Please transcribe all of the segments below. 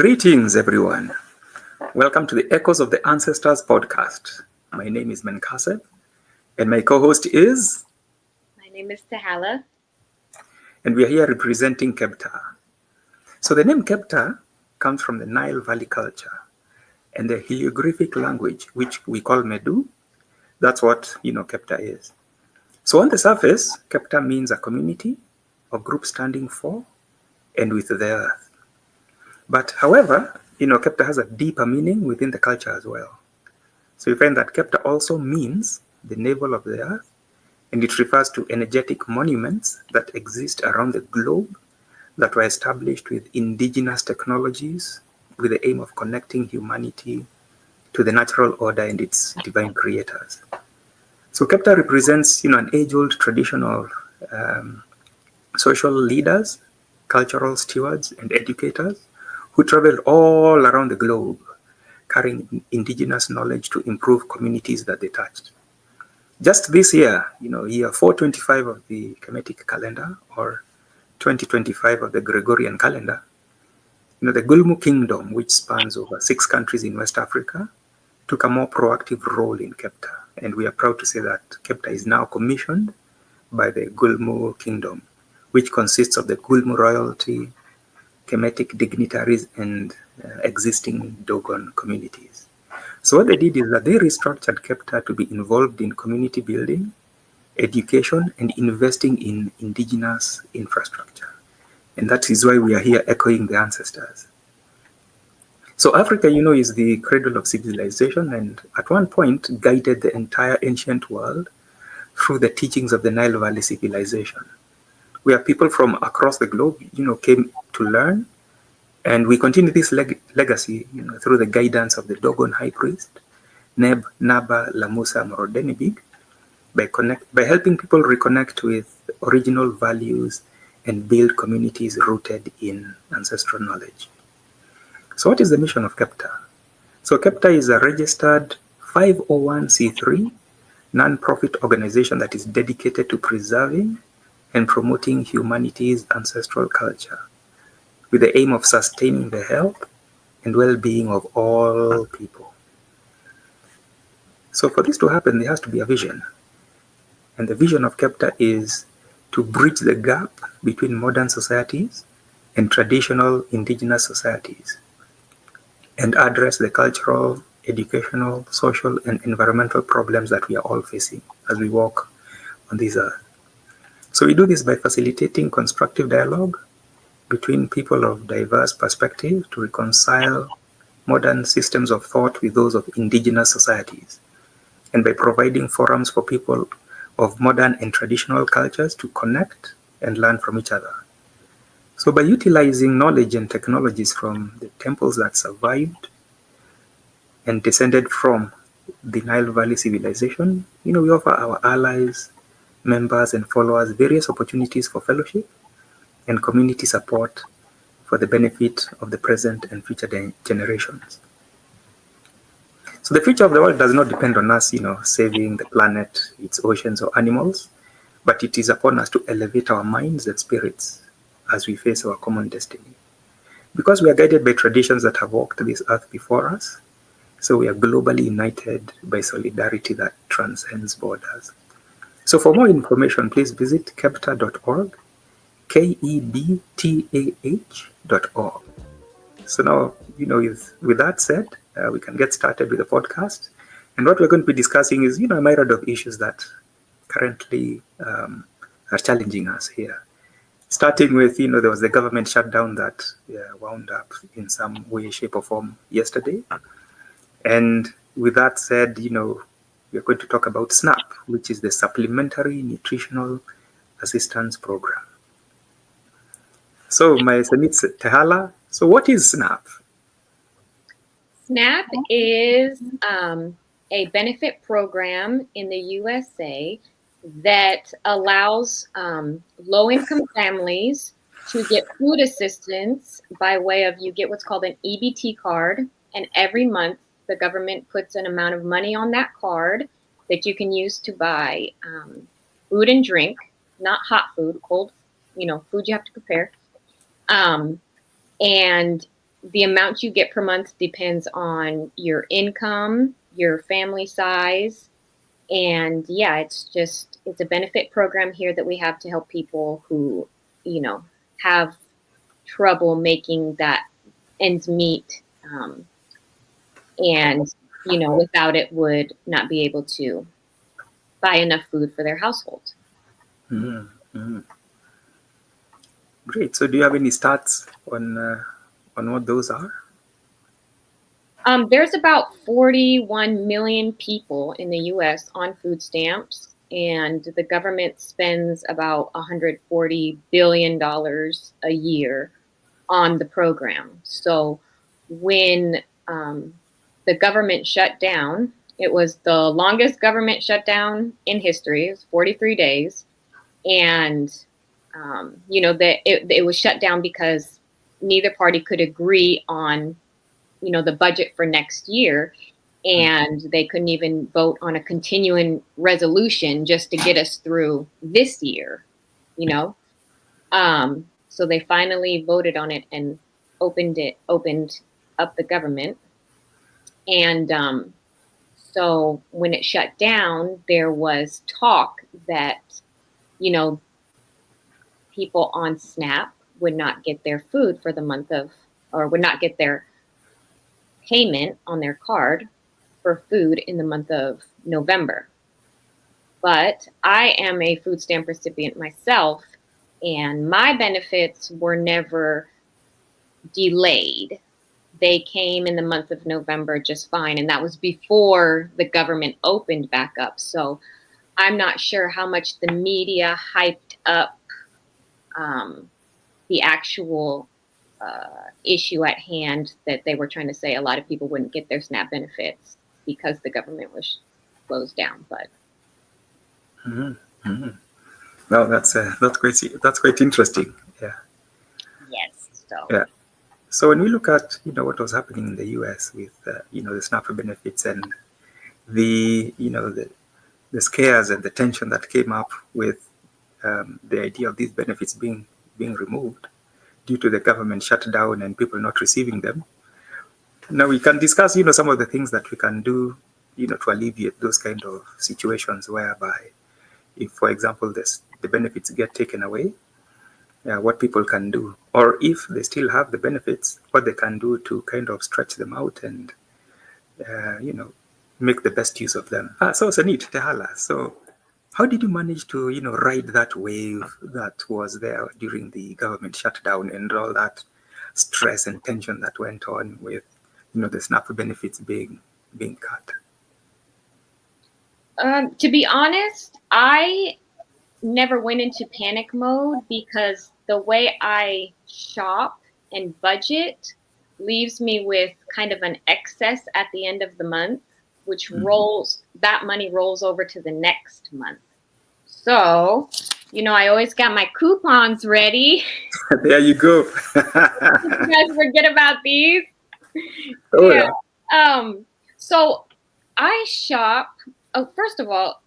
Greetings, everyone. Welcome to the Echoes of the Ancestors podcast. My name is Mankaseb, and my co-host is... My name is Tehala. And we are here representing Kebtah. So the name Kebtah comes from the Nile Valley culture and the hieroglyphic language, which we call Medu. That's what, Kebtah is. So on the surface, Kebtah means a community or group standing for and with the earth. But however, Kebtah has a deeper meaning within the culture as well. So you find that Kebtah also means the navel of the earth, and it refers to energetic monuments that exist around the globe that were established with indigenous technologies with the aim of connecting humanity to the natural order and its divine creators. So Kebtah represents, an age-old tradition of social leaders, cultural stewards, and educators who traveled all around the globe, carrying indigenous knowledge to improve communities that they touched. Just this year, year 425 of the Kemetic calendar, or 2025 of the Gregorian calendar, the Gulmu Kingdom, which spans over 6 countries in West Africa, took a more proactive role in Kebtah. And we are proud to say that Kebtah is now commissioned by the Gulmu Kingdom, which consists of the Gulmu royalty, Kemetic dignitaries, and existing Dogon communities. So what they did is that they restructured Kebtah to be involved in community building, education, and investing in indigenous infrastructure. And that is why we are here echoing the ancestors. So Africa, is the cradle of civilization, and at one point guided the entire ancient world through the teachings of the Nile Valley civilization, where people from across the globe, came to learn. And we continue this legacy, through the guidance of the Dogon high priest, Neb Naba Lamusa Morodenibig, by helping people reconnect with original values and build communities rooted in ancestral knowledge. So what is the mission of Kebtah? So Kebtah is a registered 501c3 non-profit organization that is dedicated to preserving and promoting humanity's ancestral culture, with the aim of sustaining the health and well-being of all people. So for this to happen, there has to be a vision. And the vision of Kebtah is to bridge the gap between modern societies and traditional indigenous societies, and address the cultural, educational, social, and environmental problems that we are all facing as we walk on this earth. So we do this by facilitating constructive dialogue between people of diverse perspectives to reconcile modern systems of thought with those of indigenous societies, and by providing forums for people of modern and traditional cultures to connect and learn from each other. So by utilizing knowledge and technologies from the temples that survived and descended from the Nile Valley civilization, we offer our allies, members, and followers various opportunities for fellowship and community support for the benefit of the present and future generations. So the future of the world does not depend on us, saving the planet, its oceans, or animals, but it is upon us to elevate our minds and spirits as we face our common destiny. Because we are guided by traditions that have walked this earth before us, so we are globally united by solidarity that transcends borders. So for more information, please visit kebtah.org, kebtah.org. So now, with that said, we can get started with the podcast. And what we're going to be discussing is, a myriad of issues that currently are challenging us here. Starting with, there was the government shutdown that wound up in some way, shape, or form yesterday. And with that said, we're going to talk about SNAP, which is the Supplementary Nutritional Assistance Program. So, my Sanit Tehala, so what is SNAP? SNAP is a benefit program in the USA that allows low-income families to get food assistance by way of, you get what's called an EBT card, and every month the government puts an amount of money on that card that you can use to buy food and drink, not hot food, cold, food you have to prepare. And the amount you get per month depends on your income, your family size, and yeah, it's a benefit program here that we have to help people who, have trouble making that ends meet, and without it would not be able to buy enough food for their household. Mm, mm. Great. So, do you have any stats on what those are? There's about 41 million people in the U.S. on food stamps, and the government spends about $140 billion a year on the program. So when the government shut down, it was the longest government shutdown in history. It was 43 days. And, it was shut down because neither party could agree on the budget for next year, and they couldn't even vote on a continuing resolution just to get us through this year, you know. So they finally voted on it and opened up the government, and so when it shut down, there was talk that you know people on SNAP would not get their food for the month of, or would not get their payment on their card for food in the month of November. But I am a food stamp recipient myself, and my benefits were never delayed. They came in the month of November just fine, and that was before the government opened back up. So I'm not sure how much the media hyped up the actual issue at hand, that they were trying to say a lot of people wouldn't get their SNAP benefits because the government was closed down. But Mm-hmm. Mm-hmm. Well, that's great. That's quite interesting. Yeah. yes, so Yeah. So when we look at what was happening in the U.S. with the SNAP benefits and the scares and the tension that came up with the idea of these benefits being removed due to the government shutdown and people not receiving them. Now we can discuss some of the things that we can do to alleviate those kind of situations whereby, if for example the benefits get taken away, what people can do, or if they still have the benefits, what they can do to kind of stretch them out and make the best use of them. So Sanit, Tehala, so how did you manage to ride that wave that was there during the government shutdown and all that stress and tension that went on with the SNAP benefits being cut? to be honest, I never went into panic mode because the way I shop and budget leaves me with kind of an excess at the end of the month, which that money rolls over to the next month. So, I always got my coupons ready. There you go. You guys forget about these? Oh Yeah. yeah. So I shop. Oh, first of all,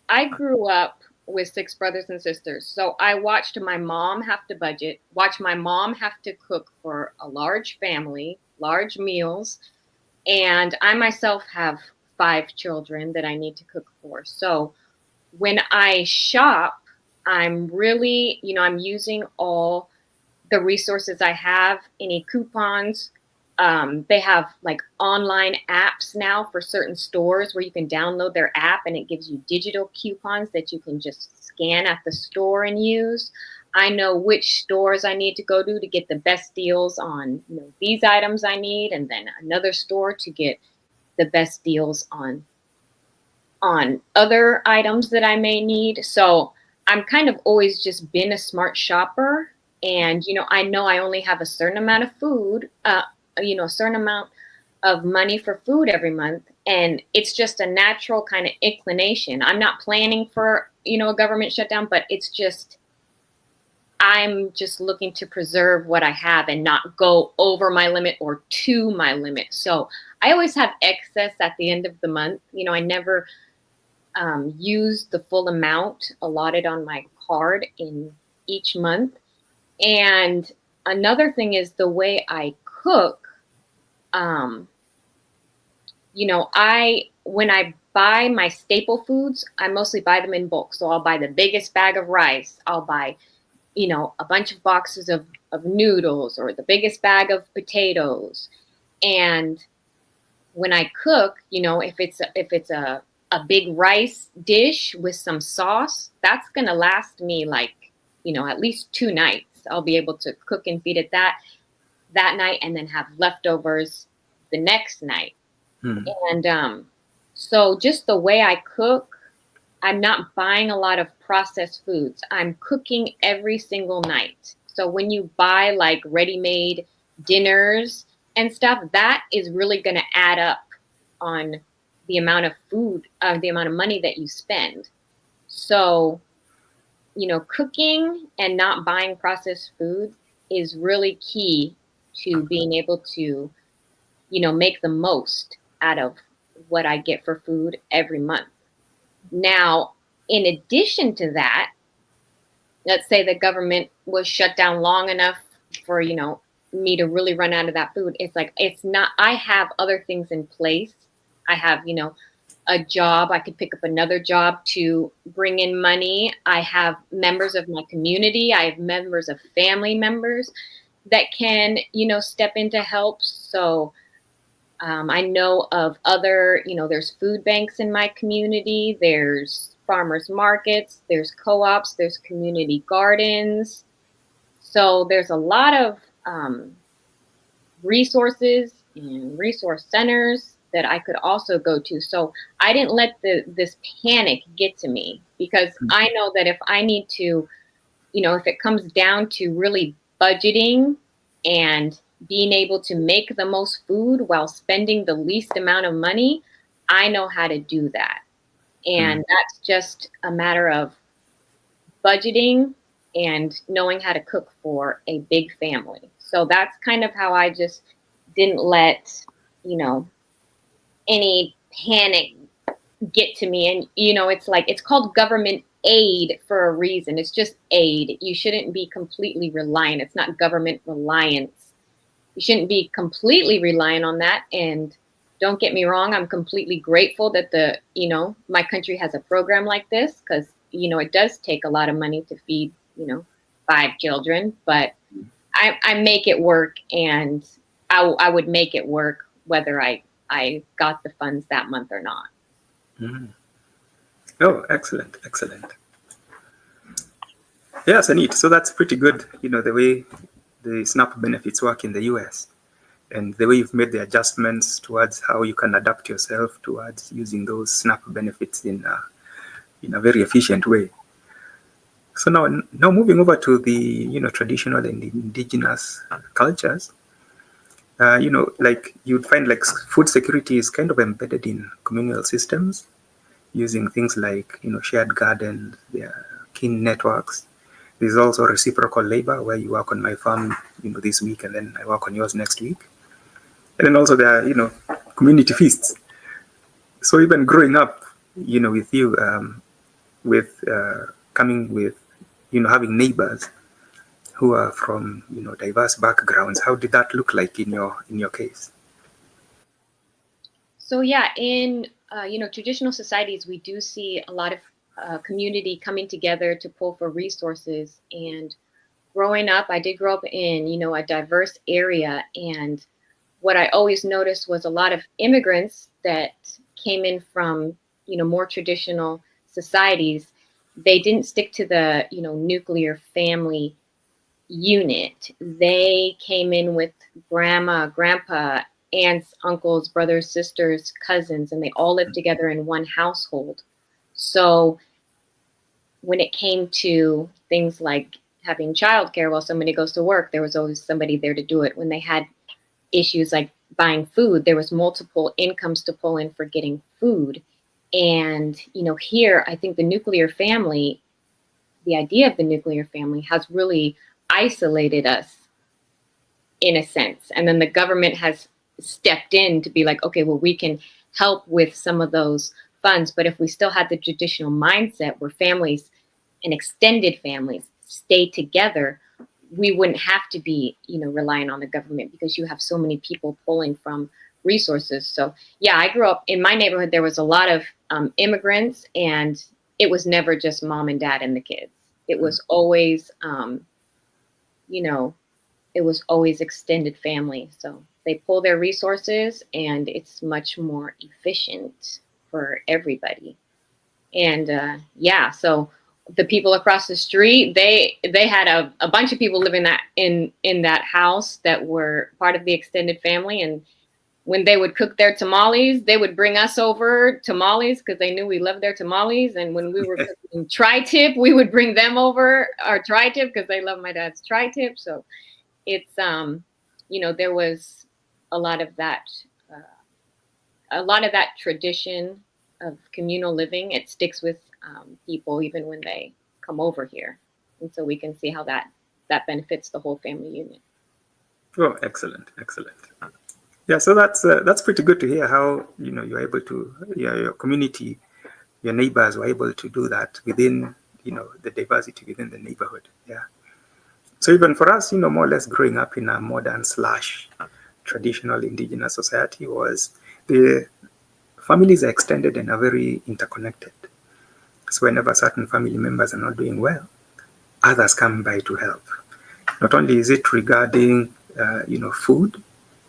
I grew up with 6 brothers and sisters. So I watched my mom have to budget, watch my mom have to cook for a large family, large meals. And I myself have 5 children that I need to cook for. So when I shop, I'm really, I'm using all the resources I have, any coupons. They have like online apps now for certain stores where you can download their app and it gives you digital coupons that you can just scan at the store and use. I know which stores I need to go to get the best deals on these items I need, and then another store to get the best deals on other items that I may need. So I'm kind of always just been a smart shopper. And, I know I only have a certain amount of food, a certain amount of money for food every month. And it's just a natural kind of inclination. I'm not planning for, a government shutdown, but I'm just looking to preserve what I have and not go over my limit or to my limit. So I always have excess at the end of the month. I never use the full amount allotted on my card in each month. And another thing is the way I cook. When I buy my staple foods, I mostly buy them in bulk. So I'll buy the biggest bag of rice. I'll buy, a bunch of boxes of noodles, or the biggest bag of potatoes. And when I cook, if it's a big rice dish with some sauce, that's gonna last me like, at least 2 nights. I'll be able to cook and feed it that night, and then have leftovers the next night. Mm. And so just the way I cook, I'm not buying a lot of processed foods. I'm cooking every single night. So when you buy like ready-made dinners and stuff, that is really going to add up on the amount of food, the amount of money that you spend. So, cooking and not buying processed food is really key to being able to, make the most out of what I get for food every month. Now, in addition to that, let's say the government was shut down long enough for, me to really run out of that food. It's like, it's not, I have other things in place. I have, a job. I could pick up another job to bring in money. I have members of my community. I have members of family members that can, step in to help. So I know of other, there's food banks in my community, there's farmers markets, there's co-ops, there's community gardens. So there's a lot of resources and resource centers that I could also go to. So I didn't let this panic get to me, because I know that if I need to, if it comes down to really budgeting and being able to make the most food while spending the least amount of money, I know how to do that. And that's just a matter of budgeting and knowing how to cook for a big family. So that's kind of how I just didn't let, any panic get to me. And, it's called government aid for a reason. It's just aid. You shouldn't be completely reliant. It's not government reliance. You shouldn't be completely reliant on that. And don't get me wrong, I'm completely grateful that my country has a program like this, because, it does take a lot of money to feed, 5 children, but I make it work, and I would make it work whether I got the funds that month or not. Mm. Oh, excellent, excellent. Yes, neat. So that's pretty good, the way the SNAP benefits work in the US, and the way you've made the adjustments towards how you can adapt yourself towards using those SNAP benefits in a very efficient way. So now moving over to the traditional and indigenous cultures, like you'd find like food security is kind of embedded in communal systems, using things like shared gardens, kin networks. There's also reciprocal labor, where you work on my farm this week, and then I work on yours next week. And then also there are community feasts. So even growing up with you, with coming with having neighbors who are from diverse backgrounds, how did that look like in your case? So yeah, in traditional societies, we do see a lot of community coming together to pull for resources. And growing up, I did grow up in a diverse area, and what I always noticed was a lot of immigrants that came in from more traditional societies. They didn't stick to the nuclear family unit. They came in with grandma, grandpa, aunts, uncles, brothers, sisters, cousins, and they all lived together in one household. So when it came to things like having childcare while somebody goes to work, there was always somebody there to do it. When they had issues like buying food, there was multiple incomes to pull in for getting food. And here, I think the nuclear family, the idea of the nuclear family, has really isolated us in a sense. And then the government has stepped in to be like, okay, well, we can help with some of those funds. But if we still had the traditional mindset where families and extended families stay together, we wouldn't have to be, relying on the government, because you have so many people pulling from resources. So yeah, I grew up in my neighborhood. There was a lot of immigrants, and it was never just mom and dad and the kids. It was always, it was always extended family. So they pull their resources, and it's much more efficient for everybody. And yeah, so the people across the street, they had a bunch of people living in that house that were part of the extended family. And when they would cook their tamales, they would bring us over tamales because they knew we loved their tamales. And when we were cooking tri-tip, we would bring them over our tri-tip because they love my dad's tri-tip. So it's there was a lot of that tradition of communal living. It sticks with people even when they come over here, and so we can see how that benefits the whole family unit. Oh, excellent. Yeah, so that's pretty good to hear how you're able to, your community, your neighbors were able to do that within the diversity within the neighborhood. Yeah. So even for us, more or less growing up in a modern / traditional indigenous society, was the families are extended and are very interconnected. So whenever certain family members are not doing well, others come by to help. Not only is it regarding food,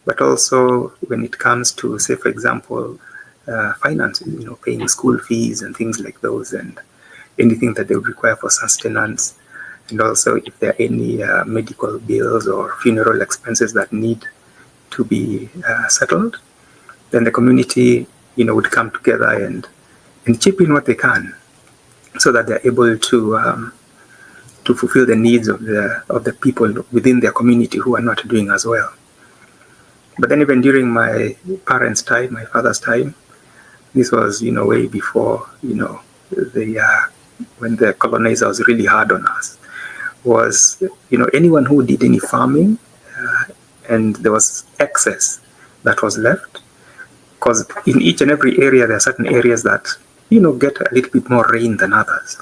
but also when it comes to, say, for example, finances, paying school fees and things like those, and anything that they would require for sustenance. And also if there are any medical bills or funeral expenses that need to be settled, then the community, would come together and chip in what they can, so that they're able to fulfill the needs of the people within their community who are not doing as well. But then even during my parents' time, my father's time, this was way before when the colonizer was really hard on us, was anyone who did any farming and there was excess that was left, because in each and every area there are certain areas that get a little bit more rain than others,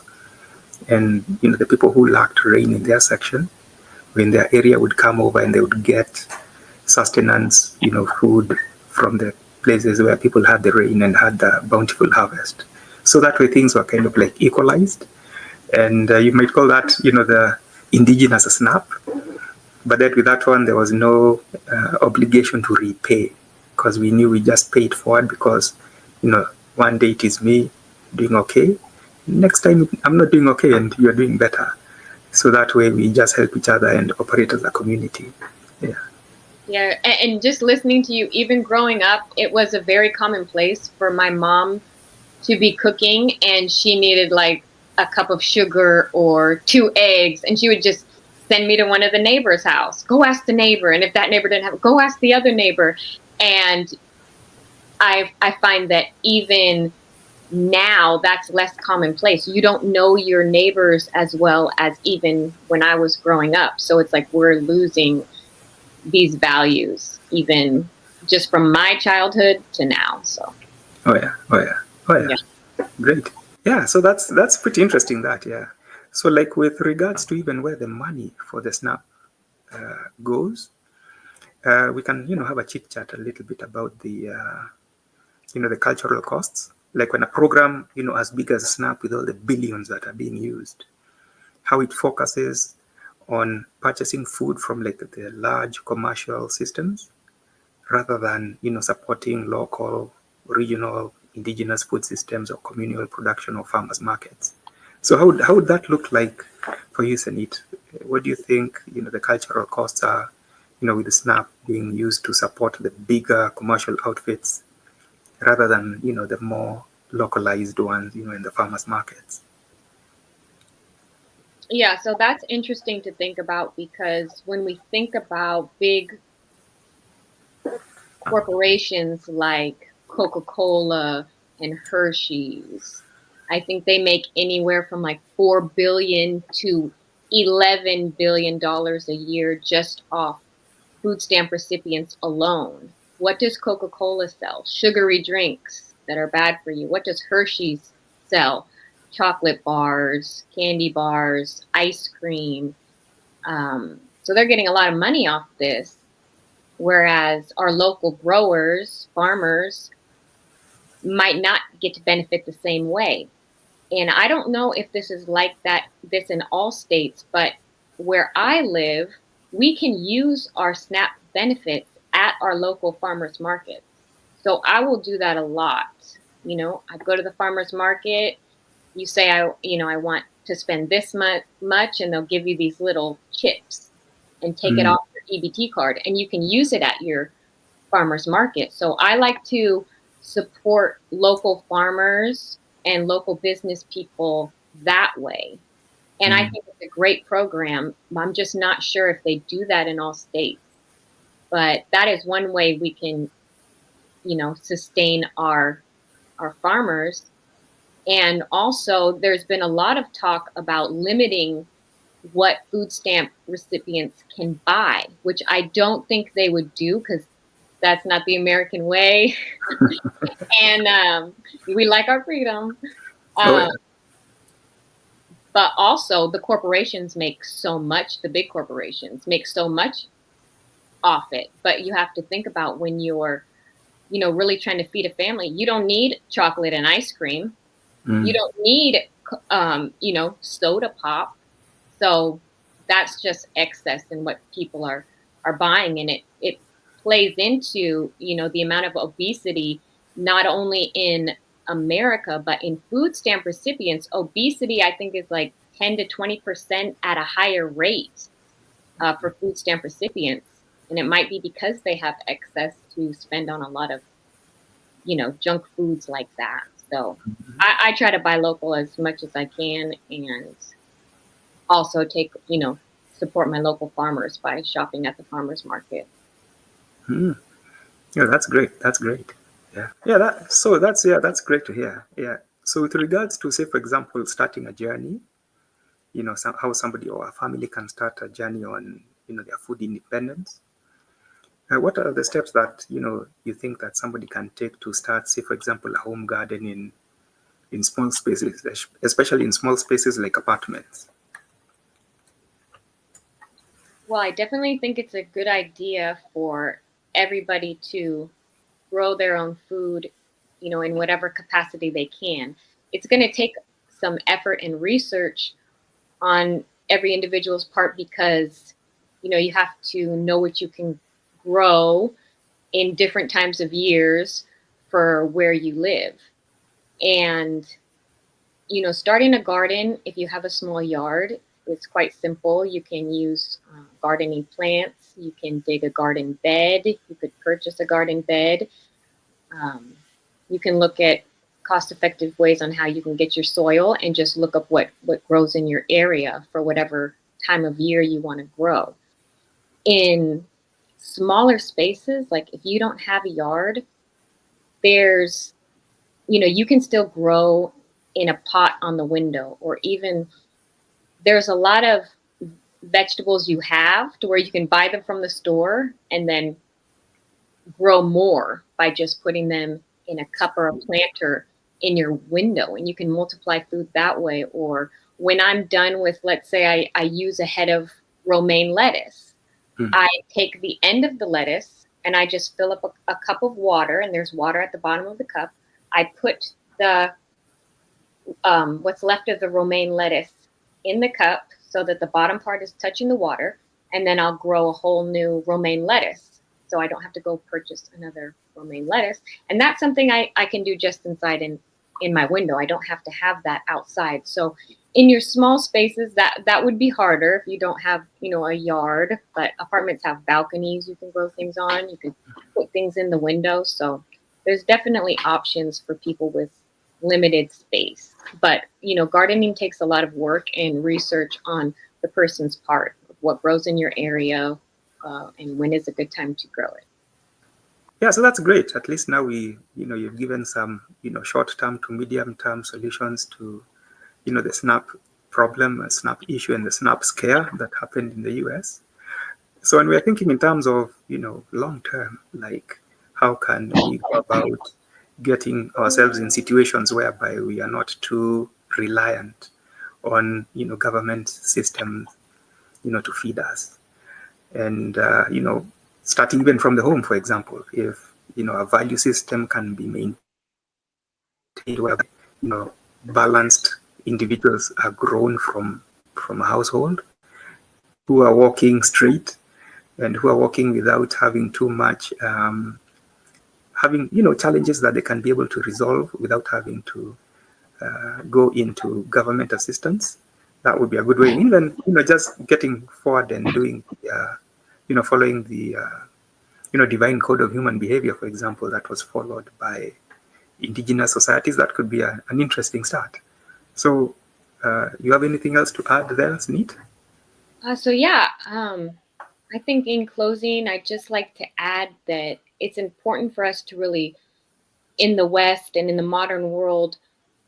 and the people who lacked rain in their section, when their area would come over and they would get sustenance, food from the places where people had the rain and had the bountiful harvest. So that way things were kind of like equalized, and you might call that the indigenous snap. But then with that one, there was no obligation to repay, because we knew we just paid forward, because one day it is me doing okay, next time I'm not doing okay and you're doing better. So that way we just help each other and operate as a community. Yeah. Yeah, and just listening to you, even growing up, it was a very commonplace for my mom to be cooking, and she needed like a cup of sugar or 2 eggs, and she would just send me to one of the neighbors' house. Go ask the neighbor, and if that neighbor didn't have it, go ask the other neighbor. And I find that even now that's less commonplace. You don't know your neighbors as well as even when I was growing up. So it's like we're losing these values even just from my childhood to now. So Oh yeah. Great. Yeah, so that's pretty interesting, that. Yeah. So like with regards to even where the money for the SNAP goes, we can have a chit chat a little bit about the the cultural costs. Like when a program as big as SNAP, with all the billions that are being used, how it focuses on purchasing food from like the large commercial systems, rather than supporting local, regional, indigenous food systems or communal production or farmers markets. So how would that look like for you, Sanit? What do you think the cultural costs are, with the SNAP being used to support the bigger commercial outfits, rather than the more localized ones in the farmers markets? yeah, so that's interesting to think about, because when we think about big corporations like Coca-Cola and Hershey's, I think they make anywhere from like $4 billion to $11 billion a year just off food stamp recipients alone. What does Coca-Cola sell? Sugary drinks that are bad for you. What does Hershey's sell? Chocolate bars, candy bars, ice cream. So they're getting a lot of money off this, whereas our local growers, farmers, might not get to benefit the same way. And I don't know if this is like this in all states, but where I live, we can use our SNAP benefits at our local farmers markets. So I will do that a lot. I go to the farmers market, you say I want to spend this much, and they'll give you these little chips and take it Mm. off your EBT card, and you can use it at your farmers market. So I like to support local farmers and local business people that way. And I think it's a great program. I'm just not sure if they do that in all states. But that is one way we can, sustain our farmers. And also there's been a lot of talk about limiting what food stamp recipients can buy, which I don't think they would do, because that's not the American way. And we like our freedom. Oh, yeah. Um, but also the corporations make so much, the big corporations make so much off it. But you have to think about when you're, really trying to feed a family, you don't need chocolate and ice cream. You don't need, soda pop. So that's just excess in what people are buying. And it plays into, the amount of obesity, not only in America, but in food stamp recipients. Obesity, I think, is like 10 to 20% at a higher rate for food stamp recipients. And it might be because they have excess to spend on a lot of, junk foods like that. So I try to buy local as much as I can, and also support my local farmers by shopping at the farmers market. Yeah, that's great. That's great. Yeah. Yeah. That's great to hear. Yeah. So with regards to, say, for example, starting a journey, how somebody or a family can start a journey on, their food independence. What are the steps that, you think that somebody can take to start, say, for example, a home garden in small spaces, especially in small spaces like apartments? Well, I definitely think it's a good idea for everybody to grow their own food, in whatever capacity they can. It's going to take some effort and research on every individual's part, because, you have to know what you can grow in different times of years for where you live. And, starting a garden, if you have a small yard, it's quite simple. You can use gardening plants. You can dig a garden bed. You could purchase a garden bed. Um, you can look at cost-effective ways on how you can get your soil, and just look up what grows in your area for whatever time of year you want to grow. In smaller spaces, like if you don't have a yard, there's, you can still grow in a pot on the window, or even there's a lot of vegetables you have to where you can buy them from the store and then grow more by just putting them in a cup or a planter in your window, and you can multiply food that way. Or when I'm done with, let's say I use a head of romaine lettuce, I take the end of the lettuce and I just fill up a cup of water, and there's water at the bottom of the cup. I put the what's left of the romaine lettuce in the cup so that the bottom part is touching the water, and then I'll grow a whole new romaine lettuce. So I don't have to go purchase another romaine lettuce. And that's something I can do just inside in my window. I don't have to have that outside. So in your small spaces, that would be harder if you don't have, a yard, but apartments have balconies you can grow things on. You can put things in the window. So there's definitely options for people with limited space. But, gardening takes a lot of work and research on the person's part, what grows in your area, and when is a good time to grow it. Yeah, so that's great. At least now you've given some, short-term to medium-term solutions to, the SNAP problem, SNAP issue, and the SNAP scare that happened in the US. So when we're thinking in terms of, long-term, like how can we go about getting ourselves in situations whereby we are not too reliant on, government systems, to feed us. And, starting even from the home, for example, if, a value system can be maintained where, balanced individuals are grown from a household who are walking straight and who are walking without having too much, having, challenges that they can be able to resolve without having to go into government assistance. That would be a good way. Even, just getting forward and doing, following the, divine code of human behavior, for example, that was followed by indigenous societies. That could be an interesting start. So, you have anything else to add there, Sneet? I think in closing, I'd just like to add that it's important for us to really, in the West and in the modern world,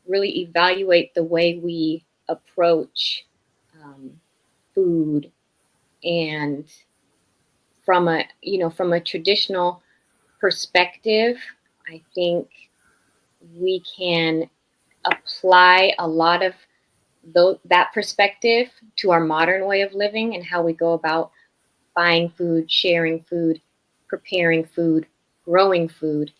really evaluate the way we approach food, and from a traditional perspective, I think we can apply a lot of that perspective to our modern way of living and how we go about buying food, sharing food, preparing food, growing food.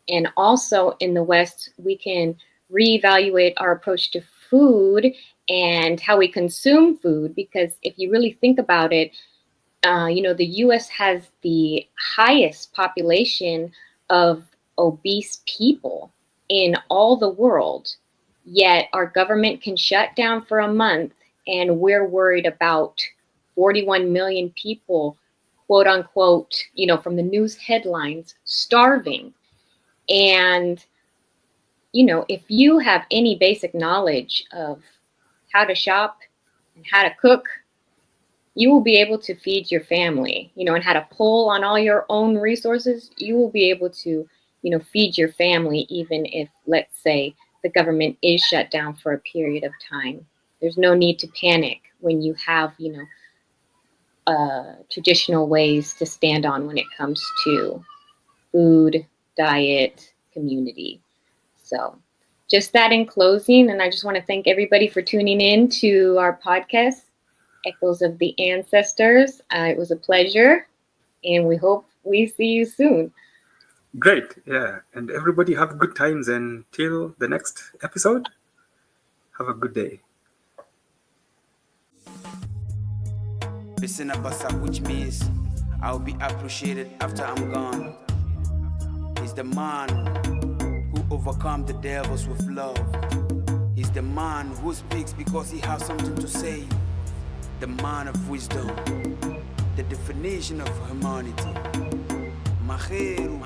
And also in the West, we can reevaluate our approach to food and how we consume food, because if you really think about it, the US has the highest population of obese people in all the world, yet our government can shut down for a month and we're worried about 41 million people, quote unquote, from the news headlines, starving. And, if you have any basic knowledge of how to shop and how to cook, you will be able to feed your family, and how to pull on all your own resources. You will be able to, feed your family, even if, let's say, the government is shut down for a period of time. There's no need to panic when you have, traditional ways to stand on when it comes to food, diet, community. So, just that in closing, and I just want to thank everybody for tuning in to our podcast, Echoes of the Ancestors. It was a pleasure, and we hope we see you soon. Great. Yeah. And everybody have good times until the next episode. Have a good day. Bisinabasa, which means I'll be appreciated after I'm gone. He's the man who overcome the devils with love. He's the man who speaks because he has something to say. The man of wisdom, the definition of humanity. Maheru.